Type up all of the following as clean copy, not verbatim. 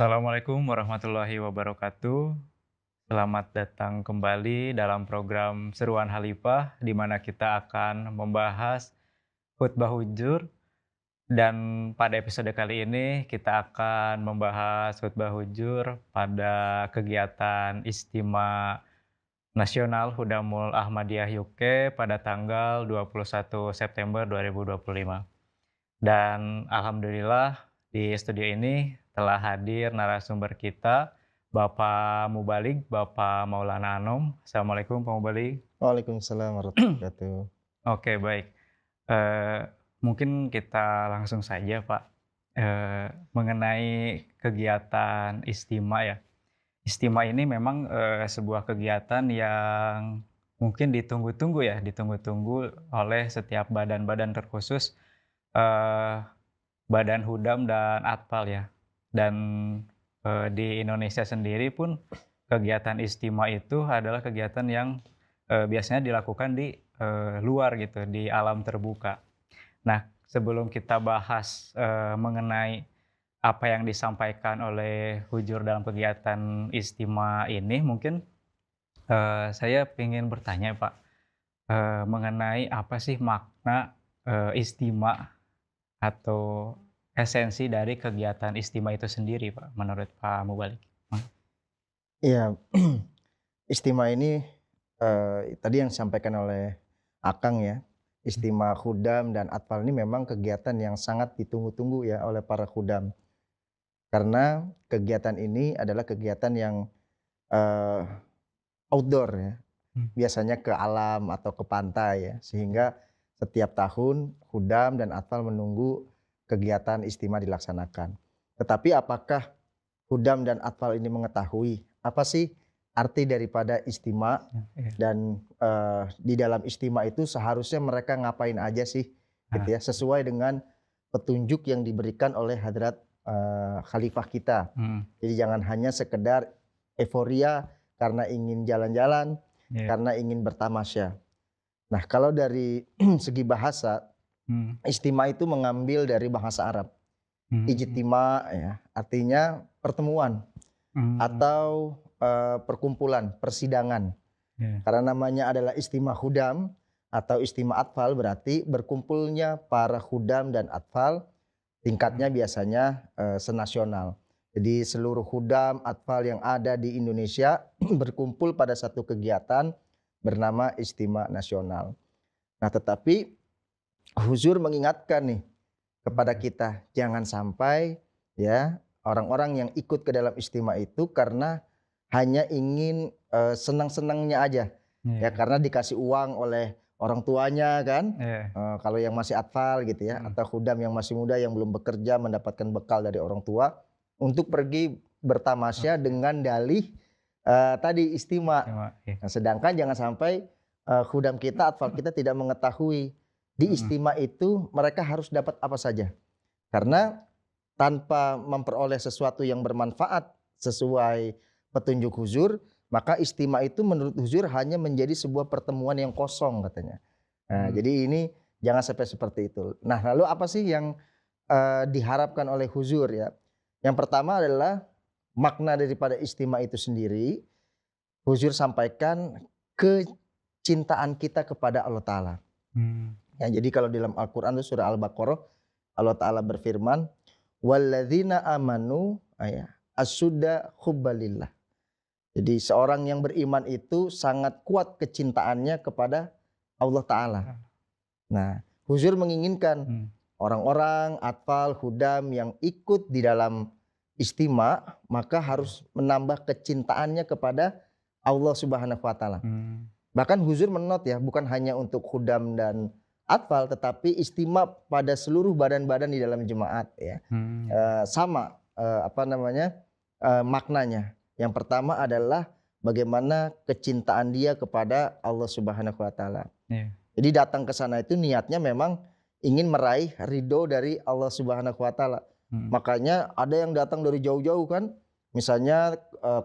Assalamualaikum warahmatullahi wabarakatuh. Selamat datang kembali dalam program Seruan Khalifah, di mana kita akan membahas khutbah hujur. Dan pada episode kali ini kita akan membahas khutbah hujur pada kegiatan Istimewa Nasional Hudamul Ahmadiyah UK pada tanggal 21 September 2025. Dan alhamdulillah di studio ini telah hadir narasumber kita, Bapak Mubalik, Bapak Maulana Anom. Assalamualaikum Pak Mubalik. Waalaikumsalam warahmatullahi wabarakatuh. Oke, baik. Eee, Mungkin kita langsung saja Pak, mengenai kegiatan Istimewa ya. Istimewa ini memang, sebuah kegiatan yang mungkin ditunggu-tunggu ya, ditunggu-tunggu oleh setiap badan-badan terkhusus, eee Badan Hudam dan Atfal ya. Dan, di Indonesia sendiri pun kegiatan Istimewa itu adalah kegiatan yang, biasanya dilakukan di, luar gitu, di alam terbuka. Nah, sebelum kita bahas, mengenai apa yang disampaikan oleh Hujur dalam kegiatan Istimewa ini, mungkin, saya ingin bertanya Pak, mengenai apa sih makna, istimewa atau esensi dari kegiatan Istimewa itu sendiri, Pak, menurut Pak Mubalik? Mmm, Iya, istimewa ini, tadi yang disampaikan oleh Akang ya, mhm, istimewa khudam dan atfal ini memang kegiatan yang sangat ditunggu-tunggu ya oleh para khudam. Karena kegiatan ini adalah kegiatan yang, eee, outdoor ya, mmm, biasanya ke alam atau ke pantai ya, sehingga setiap tahun khudam dan atfal menunggu kegiatan istimewa dilaksanakan. Tetapi apakah Hudam dan Atfal ini mengetahui apa sih arti daripada istimewa iya, dan, di dalam istimewa itu seharusnya mereka ngapain aja sih, gitu ah, ya, sesuai dengan petunjuk yang diberikan oleh hadrat, khalifah kita. mhm, Jadi jangan hanya sekedar euforia karena ingin jalan-jalan, iya, karena ingin bertamasya. Nah, kalau dari segi bahasa, mhm, istimewa itu mengambil dari bahasa Arab. mhm, Ijtima ya, artinya pertemuan. mmm, Atau, perkumpulan, persidangan. iya, Karena namanya adalah Istimewa Hudam atau Istimewa Atfal berarti berkumpulnya para Hudam dan Atfal, mmm, tingkatnya biasanya, senasional. Jadi seluruh Hudam, Atfal yang ada di Indonesia berkumpul pada satu kegiatan bernama Istimewa Nasional. Nah, tetapi Huzur mengingatkan nih kepada iya, kita, jangan sampai ya orang-orang yang ikut ke dalam istimewa itu karena hanya ingin, senang-senangnya aja. Ya iya, karena dikasih uang oleh orang tuanya kan, iya, kalau yang masih atfal gitu ya mhm, atau khudam yang masih muda yang belum bekerja mendapatkan bekal dari orang tua untuk pergi bertamasya oke, dengan dalih, tadi istimewa. Istimewa, iya, Nah sedangkan jangan sampai, khudam kita, atfal kita tidak mengetahui di mhm, istimewa itu mereka harus dapat apa saja. Karena tanpa memperoleh sesuatu yang bermanfaat sesuai petunjuk Huzur, maka istimewa itu menurut Huzur hanya menjadi sebuah pertemuan yang kosong katanya. Nah, mmm, jadi ini jangan sampai seperti itu. Nah, lalu apa sih yang, diharapkan oleh Huzur ya? Yang pertama adalah makna daripada istimewa itu sendiri, Huzur sampaikan kecintaan kita kepada Allah Ta'ala. mmm, Ya, jadi kalau di dalam Al-Quran itu surah Al-Baqarah, Allah Ta'ala berfirman, walladzina amanu asudda hubbalillah. Jadi seorang yang beriman itu sangat kuat kecintaannya kepada Allah Ta'ala. ah, Nah, Huzur menginginkan mmm, orang-orang atfal hudam yang ikut di dalam istima maka iya, harus menambah kecintaannya kepada Allah Subhanahu wa Ta'ala. mmm, Bahkan Huzur menot ya, bukan hanya untuk Hudam dan Atfal, tetapi istima pada seluruh badan-badan di dalam jemaat ya. iya, Sama, maknanya. Yang pertama adalah bagaimana kecintaan dia kepada Allah Subhanahu wa Ta'ala. iya, Jadi datang ke sana itu niatnya memang ingin meraih ridho dari Allah Subhanahu wa Ta'ala. mhm, Makanya ada yang datang dari jauh-jauh kan. Misalnya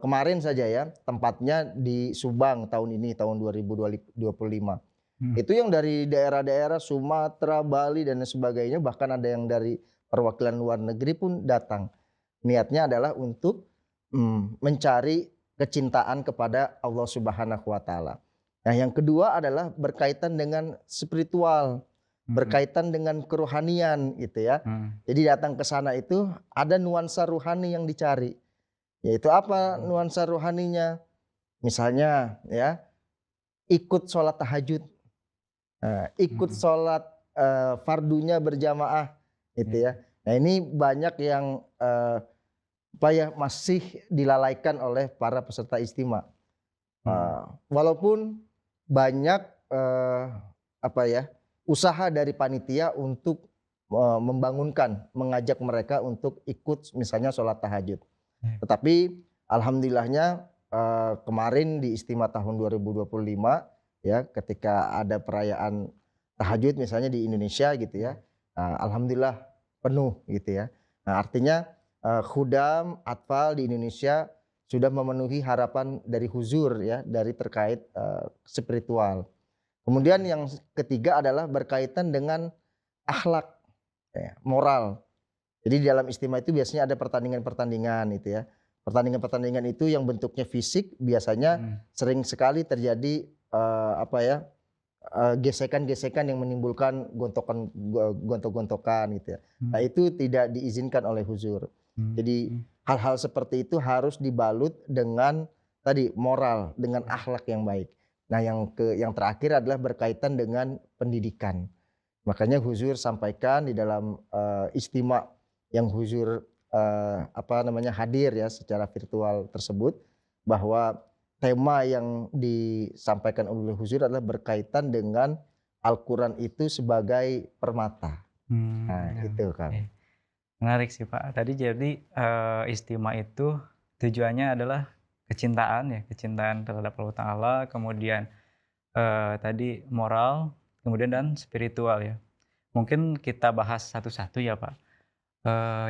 kemarin saja ya, tempatnya di Subang tahun ini, tahun 2025. mhm, Itu yang dari daerah-daerah Sumatera, Bali dan sebagainya, bahkan ada yang dari perwakilan luar negeri pun datang. niatnya adalah untuk mencari kecintaan kepada Allah Subhanahu wa taala. Nah, yang kedua adalah berkaitan dengan spiritual, Mhm. berkaitan dengan kerohanian gitu ya. Mhm. Jadi datang ke sana itu ada nuansa rohani yang dicari. Yaitu apa Mhm. nuansa rohaninya? Misalnya ya, ikut sholat tahajud, ikut Mhm. sholat fardunya berjamaah gitu Iya. ya. Nah, ini banyak yang apa ya, masih dilalaikan oleh para peserta istimewa. Mhm. Walaupun banyak apa ya, usaha dari panitia untuk membangunkan, mengajak mereka untuk ikut misalnya sholat tahajud. Iya. Tetapi alhamdulillahnya kemarin di Istimewa tahun 2025 ya, ketika ada perayaan tahajud misalnya di Indonesia gitu ya, Iya. alhamdulillah penuh gitu ya. Nah, artinya khudam, atfal di Indonesia sudah memenuhi harapan dari huzur ya, dari terkait spiritual. Kemudian Mhm. yang ketiga adalah berkaitan dengan akhlak ya, moral. Jadi di dalam istimewa itu biasanya ada pertandingan-pertandingan itu ya. Pertandingan-pertandingan itu yang bentuknya fisik biasanya Mhm. sering sekali terjadi apa ya, gesekan-gesekan yang menimbulkan gontok-gontokan gitu ya. Nah, Mhm. itu tidak diizinkan oleh huzur. Jadi Mhm. hal-hal seperti itu harus dibalut dengan tadi moral, dengan Iya. akhlak yang baik. Nah, yang terakhir adalah berkaitan dengan pendidikan. Makanya huzur sampaikan di dalam istimewa yang huzur apa namanya, hadir ya secara virtual tersebut, bahwa tema yang disampaikan oleh huzur adalah berkaitan dengan Al-Quran itu sebagai permata. Nah, Ya, itu Kang. oke. Menarik sih, Pak. Tadi jadi, istimewa itu tujuannya adalah kecintaan ya, kecintaan terhadap Allah Ta'ala, kemudian, tadi moral, kemudian dan spiritual ya. Mungkin kita bahas satu-satu ya, Pak.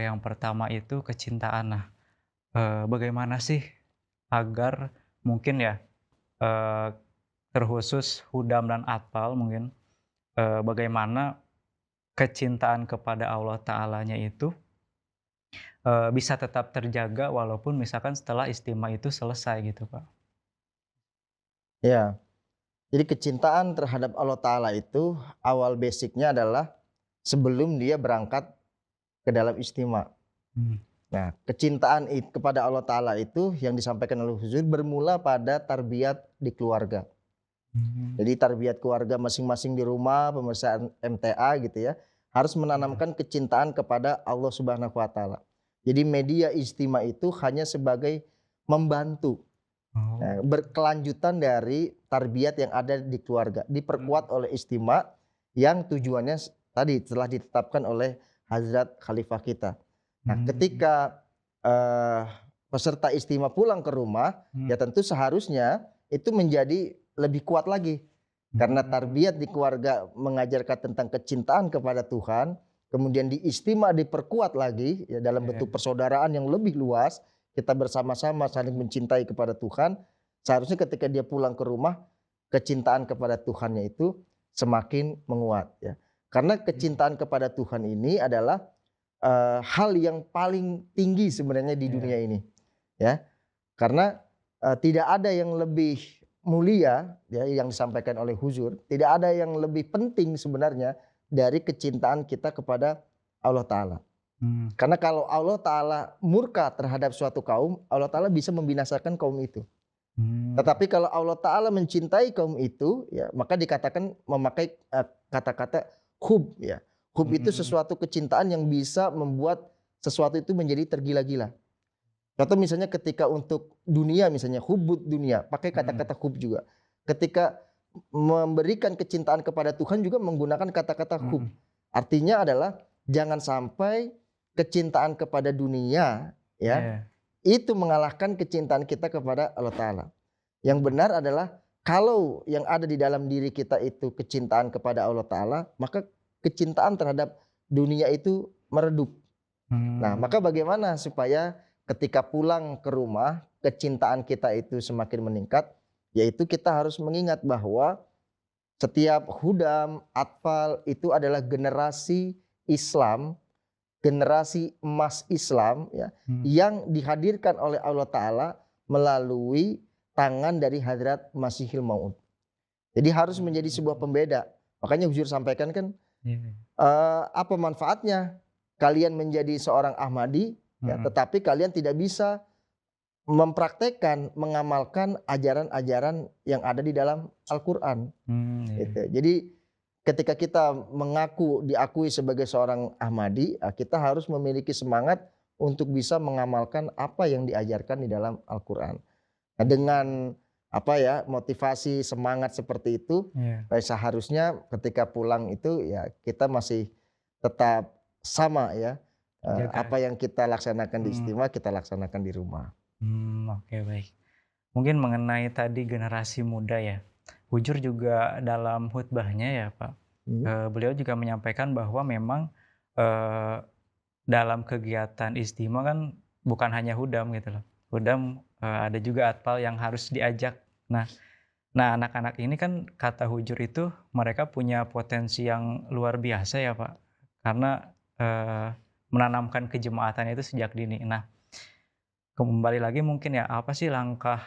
Yang pertama itu kecintaan. Nah, bagaimana sih agar mungkin ya, eee, terkhusus Hudam dan Atfal mungkin, bagaimana kecintaan kepada Allah Ta'alanya itu, bisa tetap terjaga walaupun misalkan setelah istimewa itu selesai gitu, Pak? Ya, jadi kecintaan terhadap Allah Ta'ala itu awal basicnya adalah sebelum dia berangkat ke dalam istimewa. Mmm. Nah, kecintaan kepada Allah Ta'ala itu yang disampaikan oleh Huzur bermula pada tarbiyat di keluarga. Mmm. Jadi tarbiyat keluarga masing-masing di rumah, pemeriksaan MTA gitu ya, harus Iya. menanamkan kecintaan kepada Allah Subhanahu wa taala. Jadi media istimewa itu hanya sebagai membantu, Oh. berkelanjutan dari tarbiyat yang ada di keluarga, Mhm. diperkuat oleh istimewa yang tujuannya tadi telah ditetapkan oleh Hazrat Khalifah kita. Nah, Mmm. ketika peserta istimewa pulang ke rumah, ya Mhm. tentu seharusnya itu menjadi lebih kuat lagi. Karena Mmm. tarbiyat di keluarga mengajarkan tentang kecintaan kepada Tuhan, kemudian di istimewa diperkuat lagi ya dalam bentuk Iya. persaudaraan yang lebih luas, kita bersama-sama saling mencintai kepada Tuhan. Seharusnya ketika dia pulang ke rumah, kecintaan kepada Tuhannya itu semakin menguat ya. Karena Mhm. kecintaan kepada Tuhan ini adalah hal yang paling tinggi sebenarnya di Iya. dunia ini, ya. Karena, tidak ada yang lebih mulia ya yang disampaikan oleh Huzur, tidak ada yang lebih penting sebenarnya dari kecintaan kita kepada Allah Ta'ala. Mmm. Karena kalau Allah Ta'ala murka terhadap suatu kaum, Allah Ta'ala bisa membinasakan kaum itu. Mmm. Tetapi kalau Allah Ta'ala mencintai kaum itu, ya maka dikatakan memakai kata-kata hub ya. Hub itu Mhm. sesuatu kecintaan yang bisa membuat sesuatu itu menjadi tergila-gila. Contoh misalnya ketika untuk dunia misalnya, hubbud dunia, pakai Mhm. kata-kata hub juga. Ketika memberikan kecintaan kepada Tuhan juga menggunakan kata-kata hub. Mhm. Artinya adalah jangan sampai kecintaan kepada dunia ya, Iya. itu mengalahkan kecintaan kita kepada Allah Ta'ala. Yang Mhm. benar adalah kalau yang ada di dalam diri kita itu kecintaan kepada Allah Ta'ala, maka kecintaan terhadap dunia itu meredup. Nah, Mmm. maka bagaimana supaya ketika pulang ke rumah, kecintaan kita itu semakin meningkat, yaitu kita harus mengingat bahwa setiap hudam, atfal itu adalah generasi Islam generasi emas Islam ya Hmm. yang dihadirkan oleh Allah Ta'ala melalui tangan dari Hadrat Masihil Maud. Jadi harus menjadi sebuah pembeda. Makanya Huzur sampaikan kan, Iya. apa manfaatnya kalian menjadi seorang Ahmadi ya, Mhm. tetapi kalian tidak bisa mempraktekkan, mengamalkan ajaran-ajaran yang ada di dalam Al-Qur'an Iya. gitu. Jadi ketika kita diakui sebagai seorang Ahmadi, kita harus memiliki semangat untuk bisa mengamalkan apa yang diajarkan di dalam Al-Qur'an. Nah, dengan apa ya, motivasi, semangat seperti itu, Iya. seharusnya ketika pulang itu ya kita masih tetap sama ya, Jaga. apa yang kita laksanakan di Mhm. istimewa kita laksanakan di rumah. Oke, baik. Mungkin mengenai tadi generasi muda ya, Hujur juga dalam khutbahnya ya Pak, Mhm. beliau juga menyampaikan bahwa memang, eee, dalam kegiatan istimewa kan bukan hanya hudam gitu loh. Hudam, ada juga atfal yang harus diajak. Nah anak-anak ini kan kata Hujur itu mereka punya potensi yang luar biasa ya Pak, karena, menanamkan kejemaatan itu sejak dini. Nah, kembali lagi mungkin ya, apa sih langkah,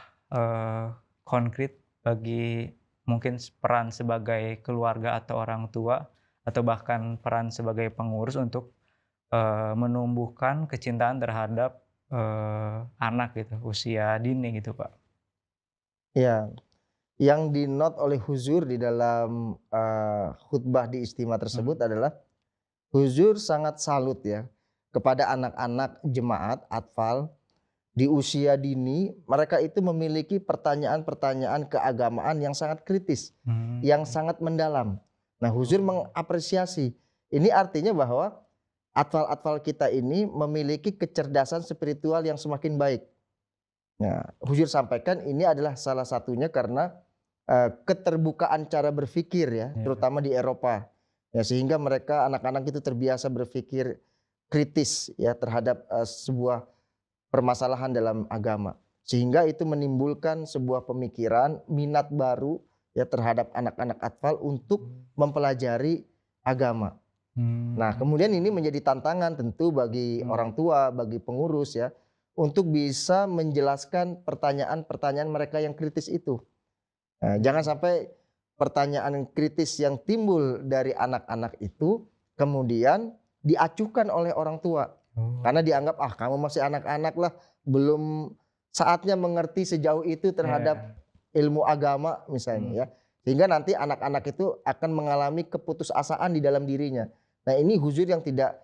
konkret bagi mungkin peran sebagai keluarga atau orang tua, atau bahkan peran sebagai pengurus untuk, menumbuhkan kecintaan terhadap, anak gitu, usia dini gitu, Pak? Iya, yang di-note oleh Huzur di dalam, khutbah di istimewa Mhm. tersebut adalah Huzur sangat salut ya kepada anak-anak jemaat atfal di usia dini. Mereka itu memiliki pertanyaan-pertanyaan keagamaan yang sangat kritis, yang Mmm. sangat mendalam. Nah, Huzur Oh. mengapresiasi. Ini artinya bahwa atfal-atfal kita ini memiliki kecerdasan spiritual yang semakin baik. Nah, Huzur sampaikan ini adalah salah satunya karena, keterbukaan cara berpikir ya, Iya. terutama di Eropa. Ya, sehingga mereka anak-anak itu terbiasa berpikir kritis ya terhadap, sebuah permasalahan dalam agama. Sehingga itu menimbulkan sebuah pemikiran, minat baru ya terhadap anak-anak atfal untuk mempelajari agama. Nah, Mmm. kemudian ini menjadi tantangan tentu bagi Mhm. orang tua, bagi pengurus ya, untuk bisa menjelaskan pertanyaan-pertanyaan mereka yang kritis itu. Nah, jangan Mhm. sampai pertanyaan kritis yang timbul dari anak-anak itu kemudian diacuhkan oleh orang tua. Oh. Karena dianggap, "Ah, kamu masih anak-anak lah, belum saatnya mengerti sejauh itu terhadap Iya. ilmu agama," misalnya ya. Mmm. Sehingga nanti anak-anak itu akan mengalami keputusasaan di dalam dirinya. Nah, ini huzur yang tidak,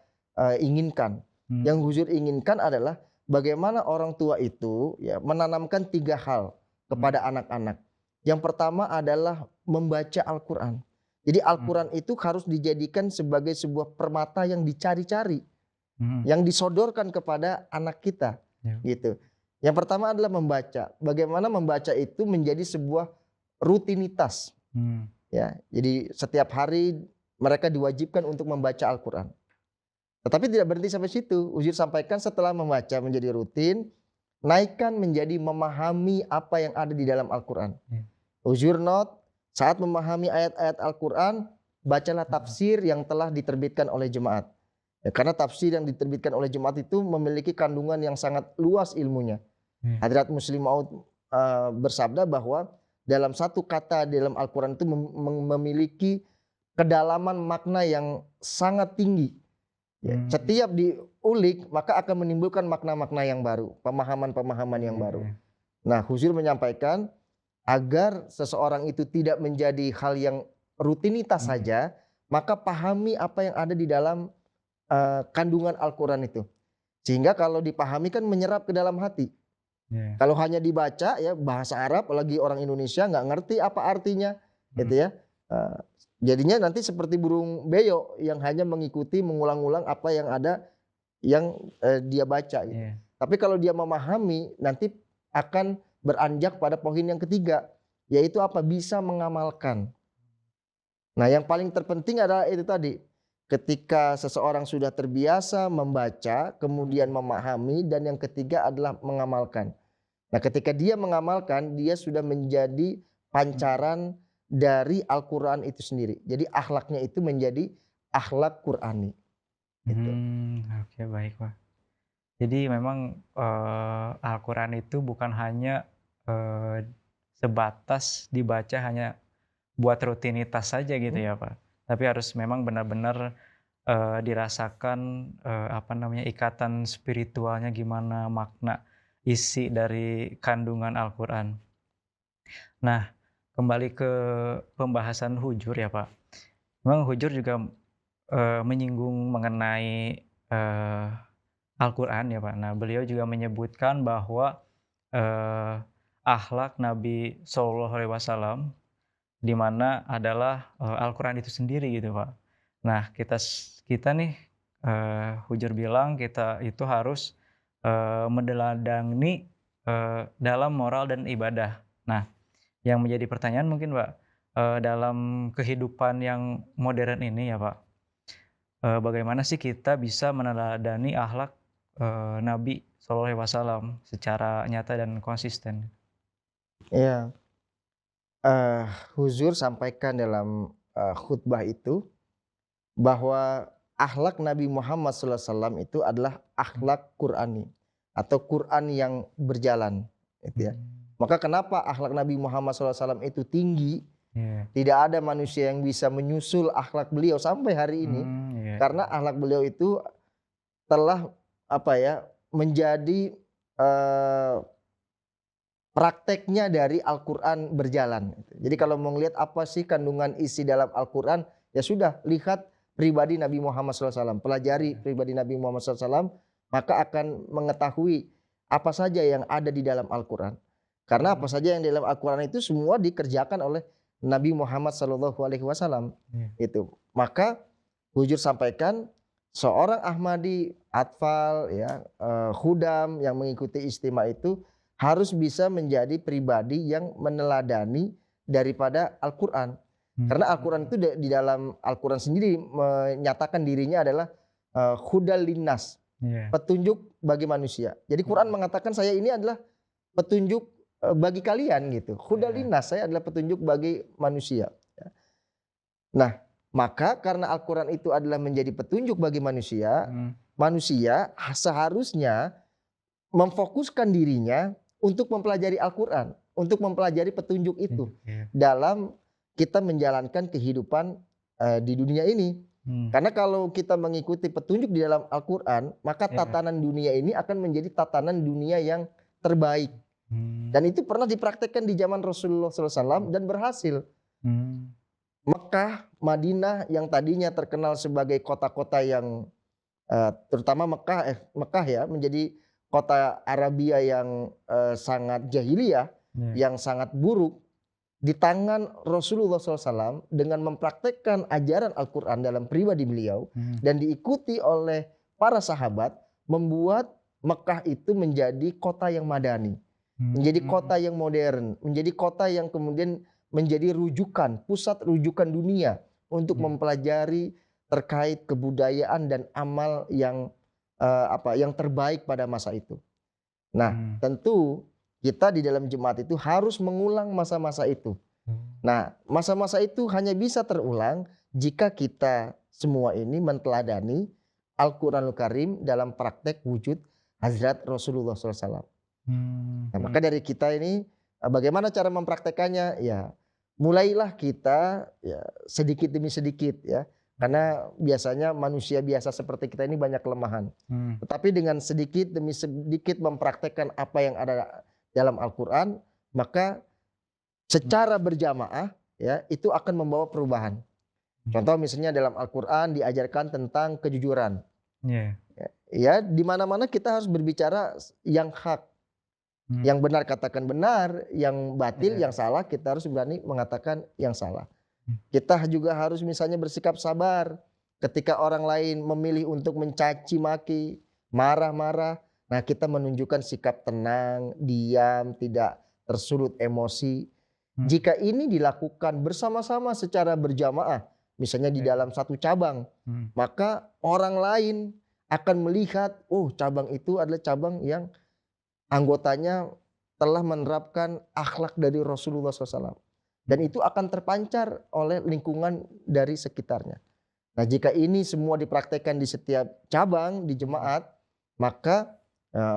inginkan. Yang Mmm. huzur inginkan adalah bagaimana orang tua itu ya menanamkan 3 hal kepada Mhm. anak-anak. Yang pertama adalah membaca Al-Qur'an. Jadi Mhm. Al-Qur'an itu harus dijadikan sebagai sebuah permata yang dicari-cari, Mhm. yang disodorkan kepada anak kita, Iya. gitu. Yang pertama adalah membaca. Bagaimana membaca itu menjadi sebuah rutinitas, Mmm. ya. Jadi setiap hari mereka diwajibkan untuk membaca Al-Qur'an. Tetapi tidak berhenti sampai situ. Uzur sampaikan setelah membaca menjadi rutin, naikkan menjadi memahami apa yang ada di dalam Al-Qur'an. Iya. Uzur note, saat memahami ayat-ayat Al-Qur'an, bacalah Mhm. tafsir yang telah diterbitkan oleh jemaat. Ya, karena tafsir yang diterbitkan oleh jemaat itu memiliki kandungan yang sangat luas ilmunya. Iya. Hadrat Muslim Maud, bersabda bahwa dalam satu kata dalam Al-Qur'an itu memiliki kedalaman makna yang sangat tinggi. Ya, Mmm. setiap diulik maka akan menimbulkan makna-makna yang baru, pemahaman-pemahaman yang Iya, baru. iya. Nah, Huzur menyampaikan agar seseorang itu tidak menjadi hal yang rutinitas Mhm. saja, maka pahami apa yang ada di dalam, kandungan Al-Qur'an itu. Sehingga kalau dipahami kan menyerap ke dalam hati. Iya. Kalau hanya dibaca ya bahasa Arab, apalagi orang Indonesia nggak ngerti apa artinya, Mhm. gitu ya. Eee, jadinya nanti seperti burung beo yang hanya mengikuti mengulang-ulang apa yang ada yang, dia baca gitu. Iya. Tapi kalau dia memahami nanti akan beranjak pada poin yang ketiga, yaitu apa? Bisa mengamalkan. Nah, yang paling terpenting adalah itu tadi, ketika seseorang sudah terbiasa membaca, kemudian Mhm. memahami, dan yang ketiga adalah mengamalkan. Nah, ketika dia mengamalkan, dia sudah menjadi Mhm. pancaran dari Al-Qur'an itu sendiri. Jadi akhlaknya itu menjadi akhlak Qur'ani. gitu. Oke baik, Pak. Jadi memang, Al-Quran itu bukan hanya, eee, sebatas dibaca hanya buat rutinitas saja gitu Mhm, ya, Pak. Tapi harus memang benar-benar, dirasakan, apa namanya, ikatan spiritualnya gimana, makna, isi dari kandungan Al-Quran. Nah, kembali ke pembahasan hujur ya, Pak. Memang hujur juga, menyinggung mengenai, Al-Quran ya, Pak. Nah, beliau juga menyebutkan bahwa, eee, akhlak Nabi Shallallahu Alaihi Wasallam di mana adalah, Al-Quran itu sendiri gitu, Pak. Nah, kita nih, hujur bilang kita itu harus, meneladani, dalam moral dan ibadah. Nah, yang menjadi pertanyaan mungkin, Pak, dalam kehidupan yang modern ini ya, Pak, bagaimana sih kita bisa meneladani akhlak, Nabi Shallallahu Alaihi Wasallam secara nyata dan konsisten? iya, eee, Huzur sampaikan dalam, khutbah itu bahwa akhlak Nabi Muhammad SAW itu adalah Mmm, akhlak Qur'ani atau Quran yang berjalan, gitu ya. mmm, Maka kenapa akhlak Nabi Muhammad SAW itu tinggi, iya, tidak ada manusia yang bisa menyusul akhlak beliau sampai hari ini, iya karena iya, akhlak beliau itu telah, apa ya, menjadi, eee, prakteknya dari Al-Quran berjalan. Jadi kalau mau ngelihat apa sih kandungan isi dalam Al-Quran, ya sudah lihat pribadi Nabi Muhammad SAW, pelajari iya, pribadi Nabi Muhammad SAW, maka akan mengetahui apa saja yang ada di dalam Al-Quran. Karena apa mmm, saja yang di dalam Al-Quran itu semua dikerjakan oleh Nabi Muhammad SAW. iya, Itu. Maka Hujur sampaikan seorang Ahmadi, Atfal, ya, Khudam yang mengikuti istimewa itu harus bisa menjadi pribadi yang meneladani daripada Al-Quran. Karena Al-Quran mmm, itu di dalam Al-Quran sendiri menyatakan dirinya adalah hudal linnas, iya, petunjuk bagi manusia. Jadi Quran mhm, mengatakan saya ini adalah petunjuk bagi kalian gitu. Hudal iya, linnas, saya adalah petunjuk bagi manusia. Ya. Nah, maka karena Al-Quran itu adalah menjadi petunjuk bagi manusia, mhm, manusia seharusnya memfokuskan dirinya untuk mempelajari Al-Quran, untuk mempelajari petunjuk itu petunjuk ya, dalam kita menjalankan kehidupan di dunia ini. mmm, Karena kalau kita mengikuti petunjuk di dalam Al-Quran, maka iya, tatanan dunia ini akan menjadi tatanan dunia yang terbaik. mmm, Dan itu pernah dipraktekkan di zaman Rasulullah SAW dan berhasil. mmm, Mekah, Madinah yang tadinya terkenal sebagai kota-kota yang terutama Mekah ya menjadi kota Arabia yang, sangat jahiliyah, iya, yang sangat buruk, di tangan Rasulullah SAW dengan mempraktekkan ajaran Al-Quran dalam pribadi beliau mhm, dan diikuti oleh para sahabat, membuat Mekah itu menjadi kota yang madani, menjadi mmm, kota yang modern, menjadi kota yang kemudian menjadi rujukan, pusat rujukan dunia untuk iya, mempelajari terkait kebudayaan dan amal yang, yang terbaik pada masa itu. Nah, mmm, tentu kita di dalam jemaat itu harus mengulang masa-masa itu. oh, Nah, masa-masa itu hanya bisa terulang jika kita semua ini menteladani Al-Quranul Karim dalam praktek wujud Hazrat Rasulullah SAW. Nah, mhm, maka dari kita ini, bagaimana cara mempraktekannya? Ya, mulailah kita ya sedikit demi sedikit ya. iya, Karena biasanya manusia biasa seperti kita ini banyak kelemahan. mmm, Tetapi dengan sedikit demi sedikit mempraktekkan apa yang ada dalam Al-Quran, maka mhm, secara berjamaah ya itu akan membawa perubahan. mhm, Contoh misalnya dalam Al-Quran diajarkan tentang kejujuran. iya, Ya, di mana-mana kita harus berbicara yang hak. mmm, Yang benar katakan benar, yang batil, yang iya, salah kita harus berani mengatakan yang salah. mmm, Kita juga harus misalnya bersikap sabar ketika orang lain memilih untuk mencaci maki, marah-marah. Nah, kita menunjukkan sikap tenang, diam, tidak tersulut emosi. mhm, Jika ini dilakukan bersama-sama secara berjamaah, misalnya di iya, dalam satu cabang, mhm, maka orang lain akan melihat, oh cabang itu adalah cabang yang anggotanya telah menerapkan akhlak dari Rasulullah SAW dan mhm, itu akan terpancar oleh lingkungan dari sekitarnya. Nah, jika ini semua dipraktekkan di setiap cabang di jemaat, maka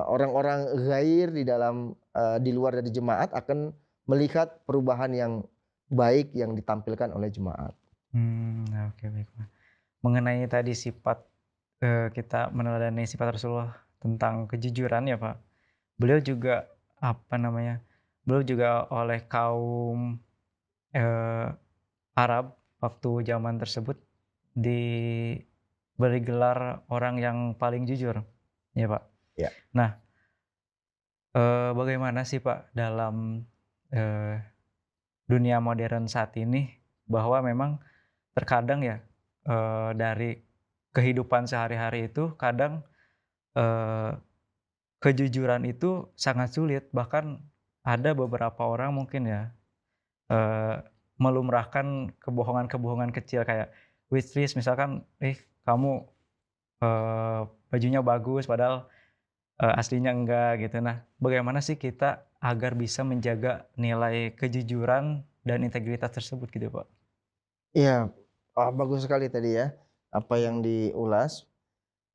orang-orang ghair di luar dari jemaat akan melihat perubahan yang baik yang ditampilkan oleh jemaat. Oke baik, Pak. Mengenai tadi sifat, kita meneladani sifat Rasulullah tentang kejujuran ya, Pak. Beliau juga, apa namanya, beliau juga oleh kaum, eee, Arab waktu zaman tersebut diberi gelar orang yang paling jujur, ya, Pak. Ya. Nah, bagaimana sih, Pak, dalam, eee, dunia modern saat ini bahwa memang terkadang ya, dari kehidupan sehari-hari itu kadang, eee, kejujuran itu sangat sulit, bahkan ada beberapa orang mungkin ya, eee, melumrahkan kebohongan-kebohongan kecil kayak wishlist misalkan, kamu, bajunya bagus padahal, aslinya enggak gitu. Nah, bagaimana sih kita agar bisa menjaga nilai kejujuran dan integritas tersebut gitu, Pak? Iya, bagus sekali tadi ya, apa yang diulas.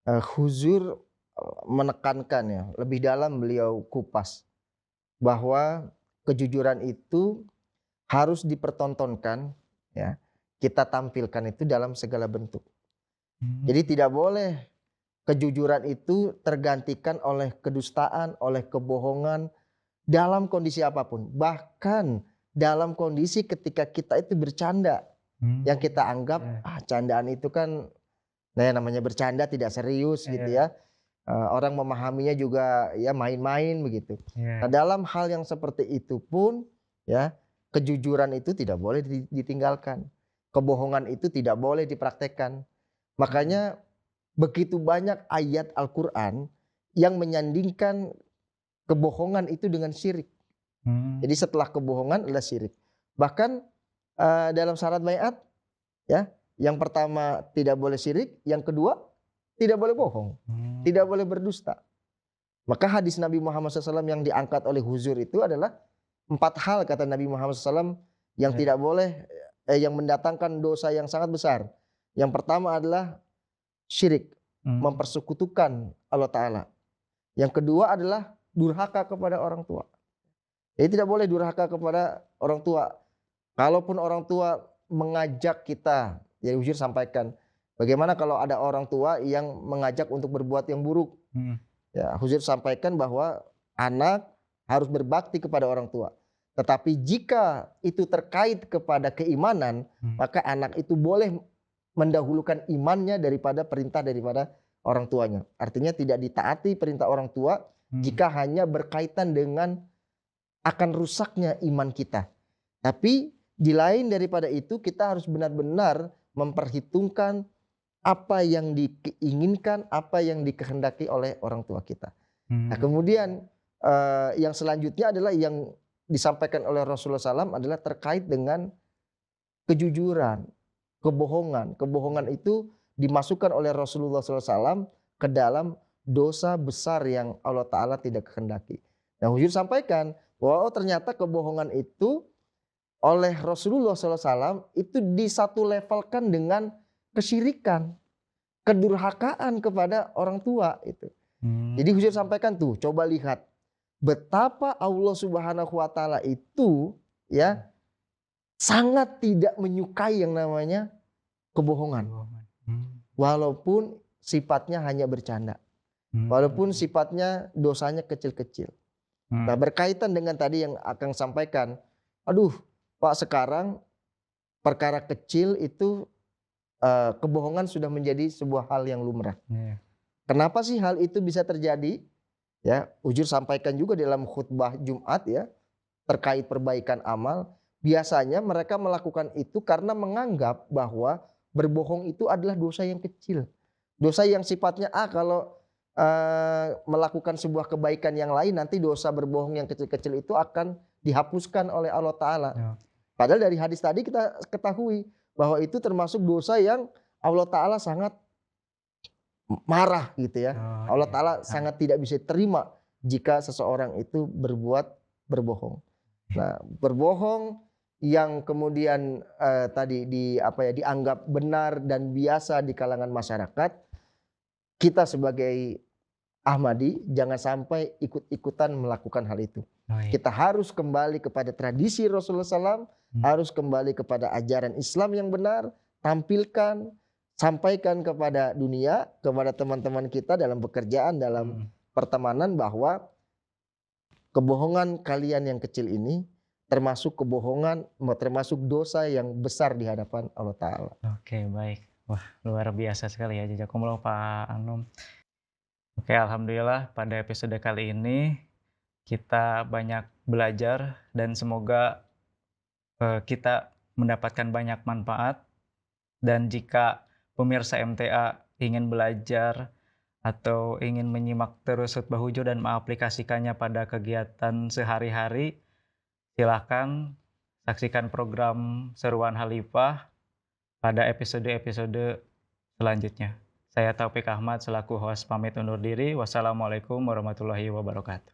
Huzur, menekankan ya, lebih dalam beliau kupas, bahwa kejujuran itu harus dipertontonkan ya, kita tampilkan itu dalam segala bentuk. Mmm, Jadi tidak boleh kejujuran itu tergantikan oleh kedustaan, oleh kebohongan, dalam kondisi apapun. Bahkan dalam kondisi ketika kita itu bercanda, mmm, yang kita anggap, iya candaan itu kan, nah ya namanya bercanda tidak serius gitu iya ya. Orang memahaminya juga ya main-main begitu. Nah, iya, dalam hal yang seperti itu pun ya, kejujuran itu tidak boleh ditinggalkan. Kebohongan itu tidak boleh dipraktekkan. mhm, Makanya begitu banyak ayat Al-Qur'an yang menyandingkan kebohongan itu dengan syirik. mmm, Jadi setelah kebohongan adalah syirik. Bahkan, dalam syarat baiat ya, yang pertama tidak boleh syirik, yang kedua tidak boleh bohong, mmm, tidak boleh berdusta. Maka hadis Nabi Muhammad SAW yang diangkat oleh Huzur itu adalah 4 hal kata Nabi Muhammad SAW yang iya, tidak boleh, yang mendatangkan dosa yang sangat besar. Yang pertama adalah syirik, mmm, mempersekutukan Allah Ta'ala. Yang kedua adalah durhaka kepada orang tua. Jadi tidak boleh durhaka kepada orang tua. Kalaupun orang tua mengajak kita, ya Huzur sampaikan, bagaimana kalau ada orang tua yang mengajak untuk berbuat yang buruk? mhm, Ya, Huzur sampaikan bahwa anak harus berbakti kepada orang tua. Tetapi jika itu terkait kepada keimanan, mmm, maka anak itu boleh mendahulukan imannya daripada perintah daripada orang tuanya. Artinya tidak ditaati perintah orang tua mhm, jika hanya berkaitan dengan akan rusaknya iman kita. Tapi di lain daripada itu kita harus benar-benar memperhitungkan apa yang diinginkan, apa yang dikehendaki oleh orang tua kita. Nah, mmm, kemudian, yang selanjutnya adalah yang disampaikan oleh Rasulullah SAW adalah terkait dengan kejujuran, kebohongan. Kebohongan itu dimasukkan oleh Rasulullah SAW ke dalam dosa besar yang Allah Ta'ala tidak kehendaki. Nah, Huzur sampaikan bahwa ternyata kebohongan itu oleh Rasulullah SAW itu disatu levelkan dengan kesyirikan, kedurhakaan kepada orang tua itu. mmm, Jadi Huzur sampaikan tuh, coba lihat betapa Allah Subhanahu wa taala itu ya sangat tidak menyukai yang namanya kebohongan. kebohongan, mmm, Walaupun sifatnya hanya bercanda, walaupun mmm, sifatnya dosanya kecil-kecil. Nah, mhm, berkaitan dengan tadi yang Akang sampaikan, aduh Pak, sekarang perkara kecil itu, kebohongan sudah menjadi sebuah hal yang lumrah. iya, Kenapa sih hal itu bisa terjadi? Ya, Ujur sampaikan juga dalam khutbah Jumat ya, terkait perbaikan amal, biasanya mereka melakukan itu karena menganggap bahwa berbohong itu adalah dosa yang kecil. Dosa yang sifatnya, kalau, melakukan sebuah kebaikan yang lain nanti dosa berbohong yang kecil-kecil itu akan dihapuskan oleh Allah Ta'ala. iya, Padahal dari hadis tadi kita ketahui bahwa itu termasuk dosa yang Allah Ta'ala sangat marah gitu ya. oh Allah iya, Ta'ala paham, sangat tidak bisa terima jika seseorang itu berbuat berbohong. Nah, berbohong yang kemudian tadi dianggap benar dan biasa di kalangan masyarakat, kita sebagai Ahmadi jangan sampai ikut-ikutan melakukan hal itu. Baik. Kita harus kembali kepada tradisi Rasulullah SAW, Hmm. harus kembali kepada ajaran Islam yang benar, tampilkan, sampaikan kepada dunia, kepada teman-teman kita dalam pekerjaan, dalam Hmm. pertemanan, bahwa kebohongan kalian yang kecil ini termasuk kebohongan, termasuk dosa yang besar di hadapan Allah Ta'ala. Oke, baik. Wah, luar biasa sekali ya, jazakumullah Pak Anum. Oke, alhamdulillah pada episode kali ini kita banyak belajar dan semoga kita mendapatkan banyak manfaat. Dan jika pemirsa MTA ingin belajar atau ingin menyimak terus khutbah hujur dan mengaplikasikannya pada kegiatan sehari-hari, silakan saksikan program Seruan Khalifah pada episode-episode selanjutnya. Saya Taufik Ahmad selaku host pamit undur diri. Wassalamualaikum warahmatullahi wabarakatuh.